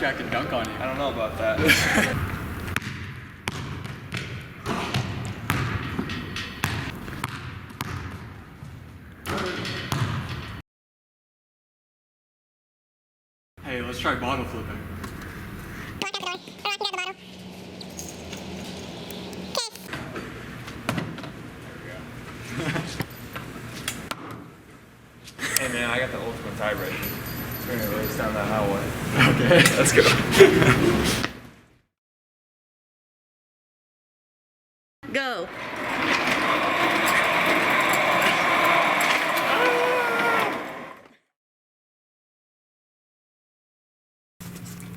I could dunk on you. I don't know about that. Hey, let's try bottle flipping. Hey man, I got the ultimate tiebreaker. We're gonna race down that highway. Okay, let's go. Go.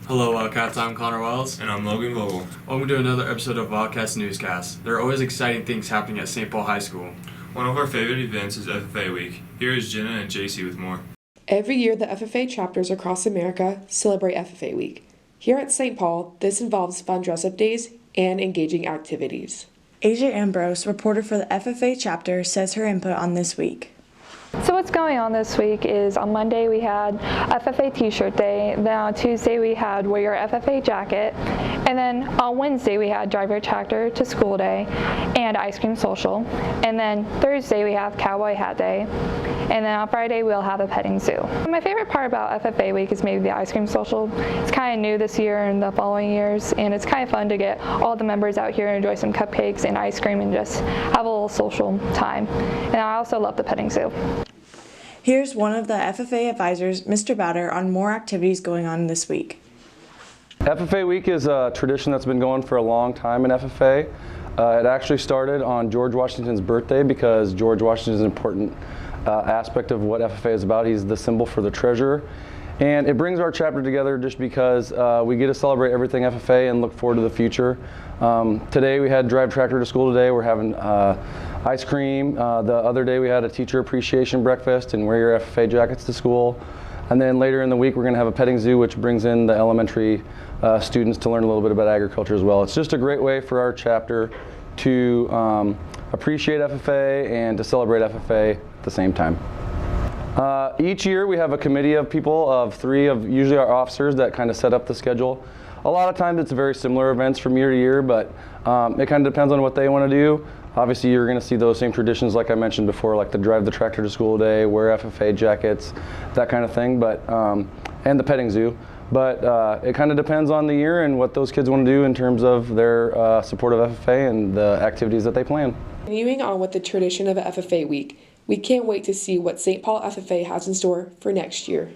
Hello Wildcats, I'm Connor Wells. And I'm Logan Vogel. Welcome to another episode of Wildcats Newscats. There are always exciting things happening at St. Paul High School. One of our favorite events is FFA Week. Here is Jenna and Jacie with more. Every year, the FFA chapters across America celebrate FFA Week. Here at St. Paul, this involves fun dress-up days and engaging activities. Ambrose, reporter for the FFA chapter, says her input on this week. So what's going on this week is on Monday we had FFA t-shirt day, then on Tuesday we had wear your FFA jacket, and then on Wednesday we had drive your tractor to school day and ice cream social, and then Thursday we have cowboy hat day, and then on Friday we'll have a petting zoo. My favorite part about FFA week is maybe the ice cream social. It's kind of new this year and the following years, and it's kind of fun to get all the members out here and enjoy some cupcakes and ice cream and just have a little social time. And I also love the petting zoo. Here's one of the FFA advisors, Mr. Bowder, on more activities going on this week. FFA Week is a tradition that's been going for a long time in FFA. It actually started on George Washington's birthday because George Washington is an important aspect of what FFA is about. He's the symbol for the treasurer. And it brings our chapter together just because we get to celebrate everything FFA and look forward to the future. Today we had drive tractor to school today. We're having ice cream. The other day we had a teacher appreciation breakfast and wear your FFA jackets to school. And then later in the week we're going to have a petting zoo, which brings in the elementary students to learn a little bit about agriculture as well. It's just a great way for our chapter to appreciate FFA and to celebrate FFA at the same time. Each year we have a committee of people, of three of usually our officers, that kind of set up the schedule. A lot of times it's very similar events from year to year, but it kind of depends on what they want to do. Obviously you're going to see those same traditions like I mentioned before, like the drive the tractor to school day, wear FFA jackets, that kind of thing, but and the petting zoo. But it kind of depends on the year and what those kids want to do in terms of their support of FFA and the activities that they plan. Continuing on with the tradition of FFA Week, we can't wait to see what St. Paul FFA has in store for next year.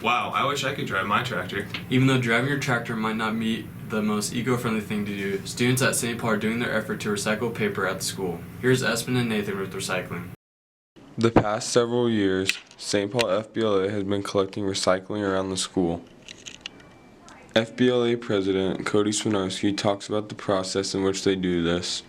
Wow, I wish I could drive my tractor. Even though driving your tractor might not be the most eco-friendly thing to do, students at St. Paul are doing their effort to recycle paper at the school. Here's Espen and Nathan with recycling. The past several years, St. Paul FBLA has been collecting recycling around the school. FBLA President Cody Swinarski talks about the process in which they do this.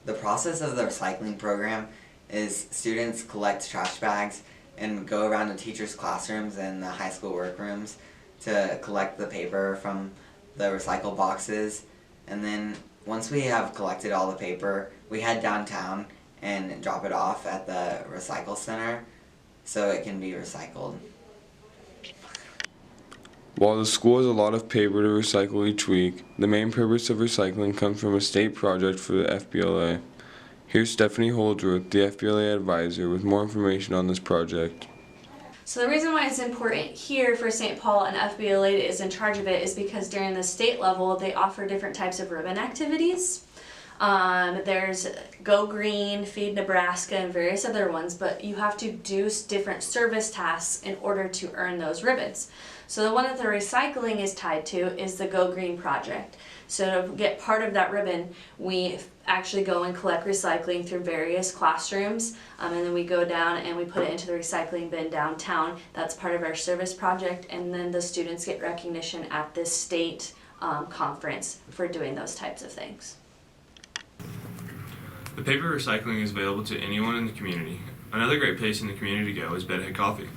The process of the recycling program is students collect trash bags and go around to teachers' classrooms and the high school workrooms to collect the paper from the recycle boxes. And then once we have collected all the paper, we head downtown and drop it off at the recycle center so it can be recycled. While the school has a lot of paper to recycle each week, the main purpose of recycling comes from a state project for the FBLA. Here's Stephanie Holdsworth, the FBLA advisor, with more information on this project. So the reason why it's important here for St. Paul and FBLA is in charge of it is because during the state level they offer different types of ribbon activities. There's Go Green, Feed Nebraska, and various other ones, but you have to do different service tasks in order to earn those ribbons. So the one that the recycling is tied to is the Go Green project. So to get part of that ribbon, we actually go and collect recycling through various classrooms, and then we go down and we put it into the recycling bin downtown. That's part of our service project, and then the students get recognition at this state conference for doing those types of things. The paper recycling is available to anyone in the community. Another great place in the community to go is Bedhead Coffee.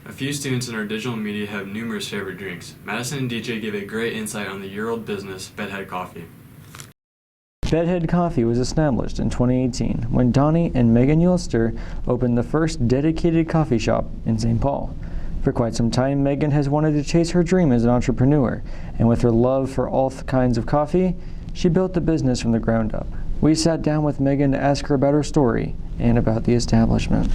A few students in our digital media have numerous favorite drinks. Madison and DJ gave a great insight on the year-old business, Bedhead Coffee. Bedhead Coffee was established in 2018 when Donnie and Megan Ulster opened the first dedicated coffee shop in St. Paul. For quite some time, Megan has wanted to chase her dream as an entrepreneur, and with her love for all kinds of coffee, she built the business from the ground up. We sat down with Megan to ask her about her story and about the establishment.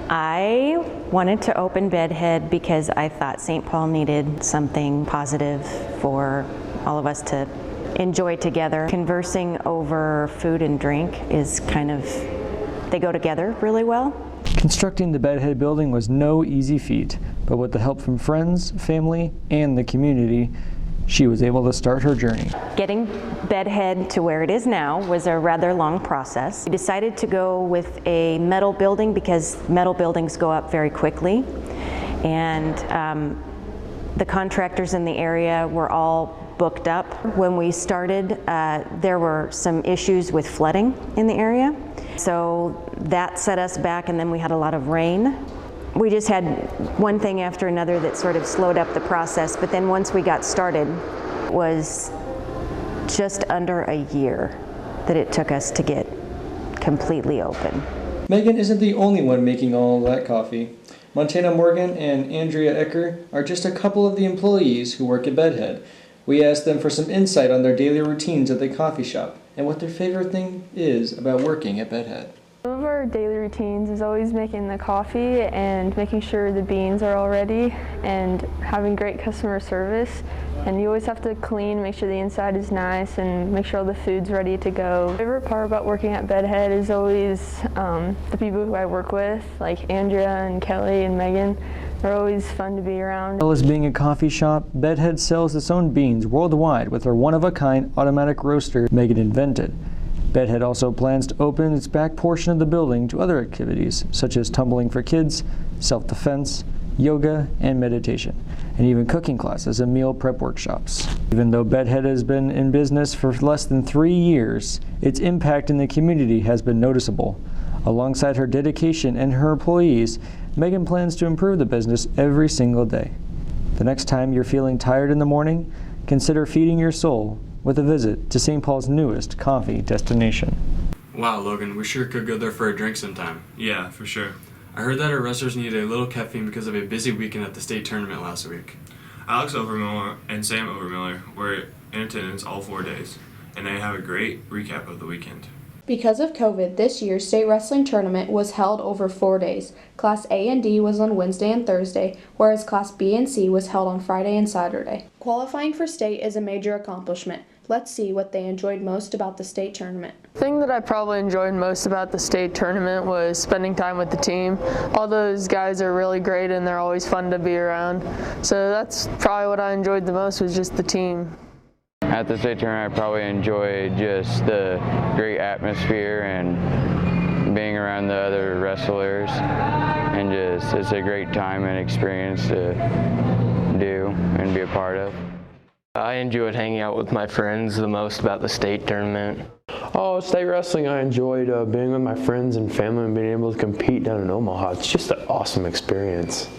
I wanted to open Bedhead because I thought St. Paul needed something positive for all of us to enjoy together. Conversing over food and drink is they go together really well. Constructing the Bedhead building was no easy feat, but with the help from friends, family, and the community, she was able to start her journey. Getting Bedhead to where it is now was a rather long process. We decided to go with a metal building because metal buildings go up very quickly, and the contractors in the area were all booked up. When we started, there were some issues with flooding in the area, so that set us back, and then we had a lot of rain. We just had one thing after another that sort of slowed up the process, but then once we got started, it was just under a year that it took us to get completely open. Megan isn't the only one making all that coffee. Montana Morgan and Andrea Ecker are just a couple of the employees who work at Bedhead. We asked them for some insight on their daily routines at the coffee shop and what their favorite thing is about working at Bedhead. One of our daily routines is always making the coffee and making sure the beans are all ready and having great customer service. And you always have to clean, make sure the inside is nice, and make sure all the food's ready to go. My favorite part about working at Bedhead is always the people who I work with, like Andrea and Kelly and Megan. They're always fun to be around. As well as being a coffee shop, Bedhead sells its own beans worldwide with their one-of-a-kind automatic roaster Megan invented. Bedhead also plans to open its back portion of the building to other activities, such as tumbling for kids, self-defense, yoga, and meditation, and even cooking classes and meal prep workshops. Even though Bedhead has been in business for less than 3 years, its impact in the community has been noticeable. Alongside her dedication and her employees, Megan plans to improve the business every single day. The next time you're feeling tired in the morning, consider feeding your soul with a visit to St. Paul's newest coffee destination. Wow, Logan, we sure could go there for a drink sometime. Yeah, for sure. I heard that our wrestlers needed a little caffeine because of a busy weekend at the state tournament last week. Alex Obermiller and Sam Obermiller were in attendance all 4 days, and they have a great recap of the weekend. Because of COVID, this year's state wrestling tournament was held over 4 days. Class A and D was on Wednesday and Thursday, whereas Class B and C was held on Friday and Saturday. Qualifying for state is a major accomplishment. Let's see what they enjoyed most about the state tournament. The thing that I probably enjoyed most about the state tournament was spending time with the team. All those guys are really great and they're always fun to be around. So that's probably what I enjoyed the most, was just the team. At the state tournament, I probably enjoyed just the great atmosphere and being around the other wrestlers, and just it's a great time and experience to do and be a part of. I enjoyed hanging out with my friends the most about the state tournament. Oh, state wrestling, I enjoyed being with my friends and family and being able to compete down in Omaha. It's just an awesome experience.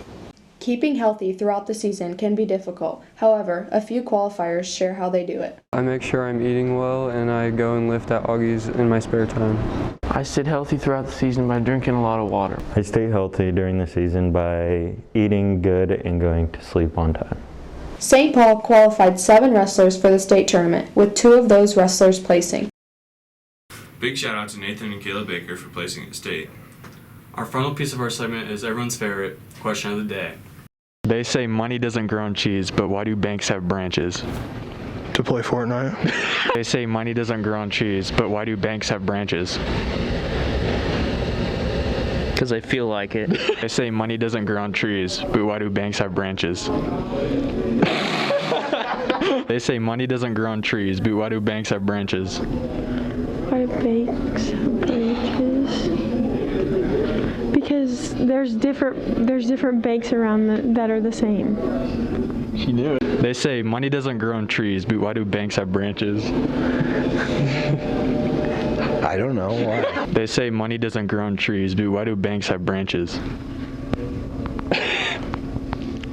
Keeping healthy throughout the season can be difficult. However, a few qualifiers share how they do it. I make sure I'm eating well, and I go and lift at Augie's in my spare time. I stayed healthy throughout the season by drinking a lot of water. I stay healthy during the season by eating good and going to sleep on time. St. Paul qualified 7 wrestlers for the state tournament, with 2 of those wrestlers placing. Big shout out to Nathan and Kayla Baker for placing at state. Our final piece of our segment is everyone's favorite question of the day. They say money doesn't grow on cheese, but why do banks have branches? To play Fortnite. They say money doesn't grow on cheese, but why do banks have branches? Because I feel like it. They say money doesn't grow on trees, but why do banks have branches? They say money doesn't grow on trees, but why do banks have branches? Why do banks have branches? Because there's different banks around that are the same. She knew it. They say money doesn't grow on trees, but why do banks have branches? I don't know why. They say money doesn't grow on trees, but why do banks have branches?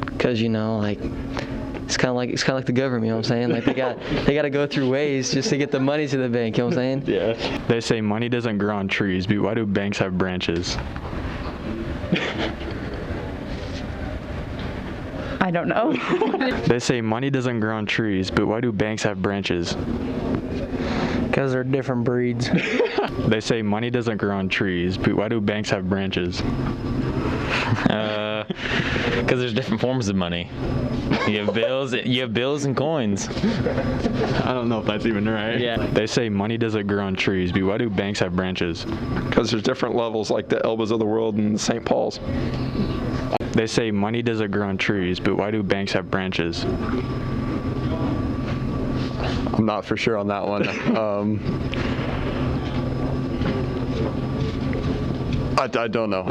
Because it's kind of like the government, you know what I'm saying? Like they got to go through ways just to get the money to the bank, you know what I'm saying? Yeah. They say money doesn't grow on trees, but why do banks have branches? I don't know. They say money doesn't grow on trees, but why do banks have branches? Because they're different breeds. They say money doesn't grow on trees, but why do banks have branches? Because there's different forms of money. You have bills and coins. I don't know if that's even right. Yeah. They say money doesn't grow on trees, but why do banks have branches? Because there's different levels, like the Elbas of the world and the St. Paul's. They say money doesn't grow on trees, but why do banks have branches? I'm not for sure on that one. I don't know.